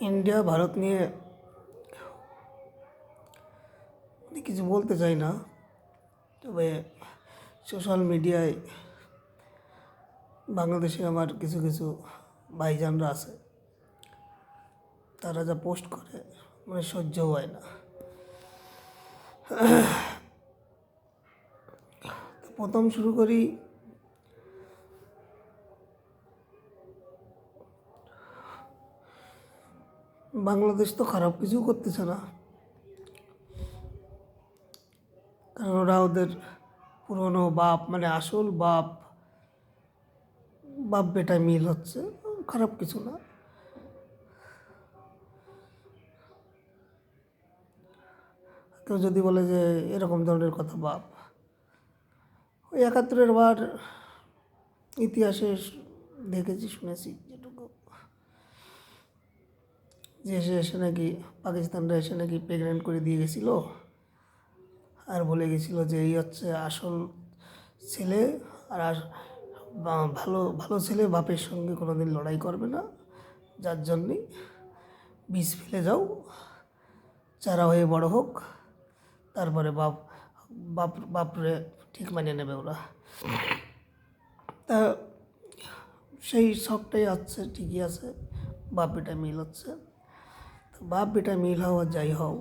India Bharat নিয়ে কিছু বলতে চাই না, তবে সোশ্যাল মিডিয়ায় বাংলাদেশে আমার কিছু কিছু ভাইজানরা আছে, তারা যা পোস্ট করে মানে সহ্য হয় না। প্রথম শুরু করি বাংলাদেশ তো খারাপ কিছু করতেছে না, কারণ ওরা ওদের পুরনো বাপ মানে আসল বাপ বাপ বেটা মিল হচ্ছে, খারাপ কিছু না। কেউ যদি বলে যে এরকম ধরনের কথা, বাপ ওই ৭১-এর বার ইতিহাসে দেখেছি শুনেছি যেটুকু, যে সে এসে নাকি পাকিস্তানরা এসে নাকি প্রেগনেন্ট করে দিয়ে গেছিল আর বলে গেছিল যে এই হচ্ছে আসল ছেলে, আর ভালো ভালো ছেলে বাপের সঙ্গে কোনো দিন লড়াই করবে না, যার জন্যে বীজ ফেলে যাও, চারা হয়ে বড় হোক, তারপরে বাপরে ঠিক মানিয়ে নেবে ওরা। তা সেই শখটাই আছে, ঠিকই আছে, বাপ বেটা মিল হচ্ছে। তো বাপ বেটা মিল হও আর যাই হও,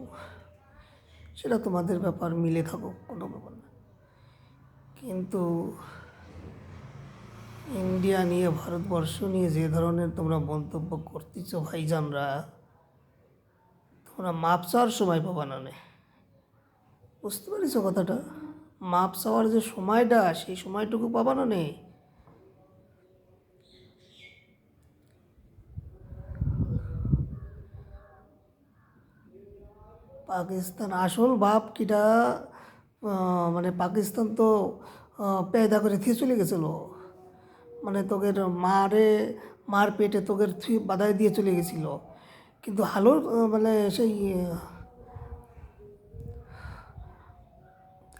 সেটা তোমাদের ব্যাপার, মিলে থাকো, কোনো ব্যাপার না। কিন্তু ইন্ডিয়া নিয়ে, ভারতবর্ষ নিয়ে যে ধরনের তোমরা মন্তব্য করতেছো ভাইজানরা, তোমরা মাপ চাওয়ার সময় পাবা না। বুঝতে পারিস কথাটা? মাপ চাওয়ার যে সময়টা, সেই সময়টুকু পাবা না। পাকিস্তান আসল বাপ কিটা, মানে পাকিস্তান তো পেয়দা করে থিয়ে চলে গেছিলো, মানে তোদের মার পেটে তোদের বাধাই দিয়ে চলে গেছিল। কিন্তু হালোর মানে সেই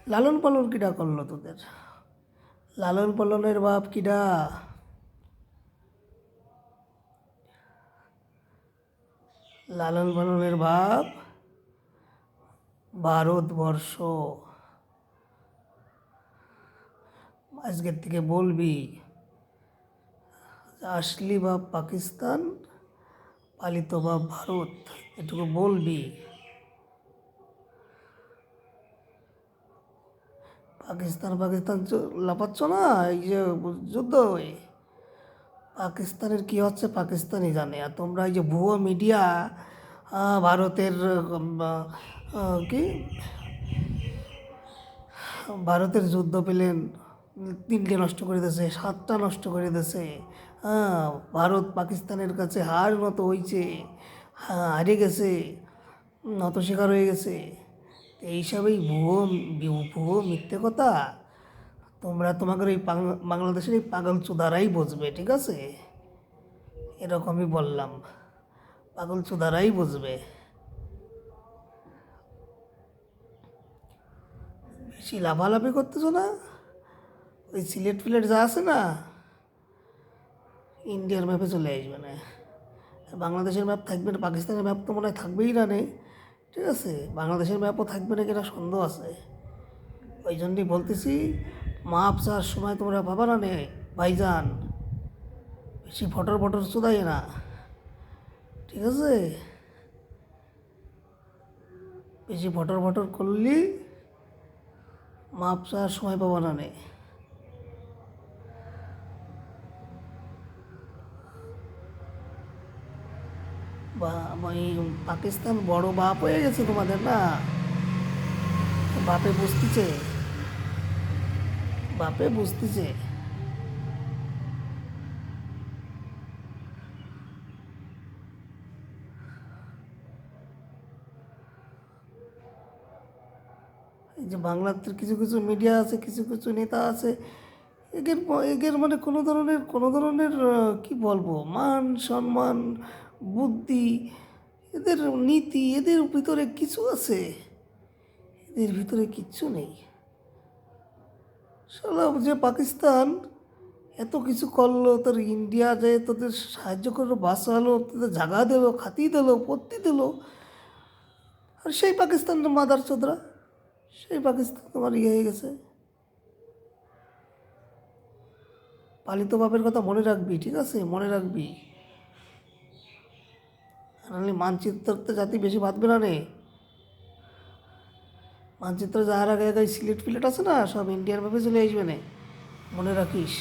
লালন পালন কিটা করলো তোদের? লালন পালনের বাপ কিটা? লালন পালনের বাপ ভারতবর্ষ। আজকের থেকে বলবি, আসলি বাপ পাকিস্তান, পালিত বাপ ভারত, এটুকু বলবি। পাকিস্তান পাকিস্তান লাফাচ্ছ না, এই যে যুদ্ধ, পাকিস্তানের কী হচ্ছে পাকিস্তানই জানে। আর তোমরা এই যে ভুয়ো মিডিয়া, ভারতের কি ভারতের যুদ্ধ প্লেন ৩টে নষ্ট করে দিয়েছে, ৭টা নষ্ট করে দিয়েছে। ভারত পাকিস্তানের কাছে হার মতো হয়েছে, হারে গেছে, নত শিকার হয়ে গেছে। এইসবই ভুয়ো ভুয়ো মিথ্যে কথা। তোমাদের এই বাংলাদেশের এই পাগল চোদারাই বুঝবে, ঠিক আছে? এরকমই বললাম, পাগল চোদারাই বুঝবে। বেশি লাফালাফি করতেছো না, ওই সিলেট ফিলেট যা আছে না, ইন্ডিয়ার ম্যাপে চলে আসবে না। বাংলাদেশের ম্যাপ থাকবে না, পাকিস্তানের ম্যাপ তো মনে হয় থাকবেই না, ঠিক আছে? বাংলাদেশের ম্যাপও থাকবে না কিনা সন্দেহ আছে। ওই জন্যই বলতেছি, মাপ চাওয়ার সময় তোমরা পাবা না ভাইজান। বেশি ফটর ফটর চোদাই না, ঠিক আছে? বেশি ফটর ফটর করলি মাপ চাওয়ার সময় পাবা না। বা এই পাকিস্তান বড় বাপ হয়ে গেছে তোমাদের, না? বাপে বুঝতেছে, বাপে বুঝতেছে। এই যে বাংলার কিছু কিছু মিডিয়া আছে, কিছু কিছু নেতা আছে, এদের এদের মানে কোনো ধরনের কী বলবো, মান সম্মান, বুদ্ধি, এদের নীতি, এদের ভিতরে কিছু আছে? এদের ভিতরে কিচ্ছু নেই। শালা যে পাকিস্তান, এত কিছু করলো, তোর ইন্ডিয়া যে তোদের সাহায্য করলো, বাঁচালো, তোদের জাগা দিলো, খাতি দিলো, পত্তি দিলো, আর সেই পাকিস্তান তো মাদার চোদরা, সেই পাকিস্তান তোমার ইয়ে হয়ে গেছে। পালিত বাপের কথা মনে রাখবি, ঠিক আছে, মনে রাখবি, নাহলে মানচিত্রতে জাতি বেশি বাঁধবে না রে। মানচিত্র যাওয়ার আগে আগে সিলেট ফিলেট আছে না, সব ইন্ডিয়ার ভাবে চলে আসবে না, মনে রাখিস।